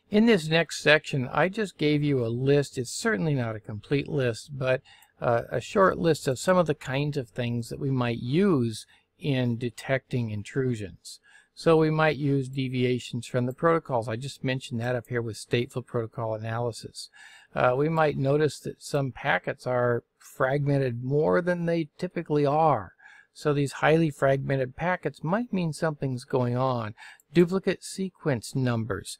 In this next section, I just gave you a list. It's certainly not a complete list, but a short list of some of the kinds of things that we might use in detecting intrusions. So we might use deviations from the protocols. I just mentioned that up here with stateful protocol analysis. We might notice that some packets are fragmented more than they typically are. So these highly fragmented packets might mean something's going on. Duplicate sequence numbers.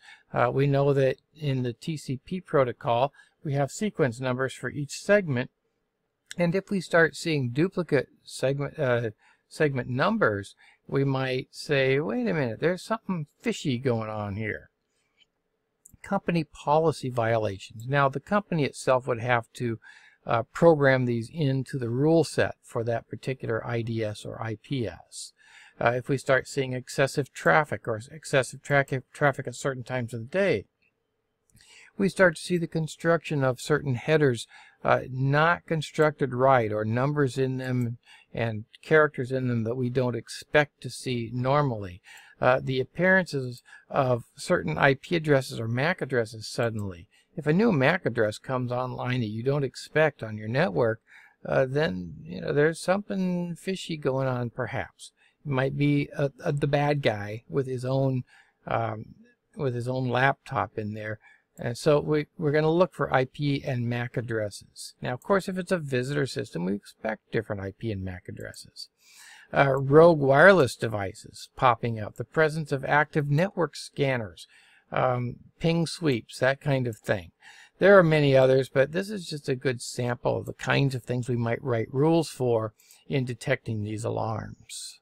We know that in the TCP protocol, we have sequence numbers for each segment. And if we start seeing duplicate segment numbers, we might say, wait a minute, there's something fishy going on here. Company policy violations. Now, the company itself would have to program these into the rule set for that particular IDS or IPS. If we start seeing excessive traffic or excessive traffic at certain times of the day, we start to see the construction of certain headers not constructed right, or numbers in them and characters in them that we don't expect to see normally. The appearances of certain IP addresses or MAC addresses suddenly. If a new MAC address comes online that you don't expect on your network, then there's something fishy going on perhaps. It might be the bad guy with his own laptop in there. And so we're going to look for IP and MAC addresses. Now, of course, if it's a visitor system, we expect different IP and MAC addresses. Rogue wireless devices popping up, the presence of active network scanners, ping sweeps, that kind of thing. There are many others, but this is just a good sample of the kinds of things we might write rules for in detecting these alarms.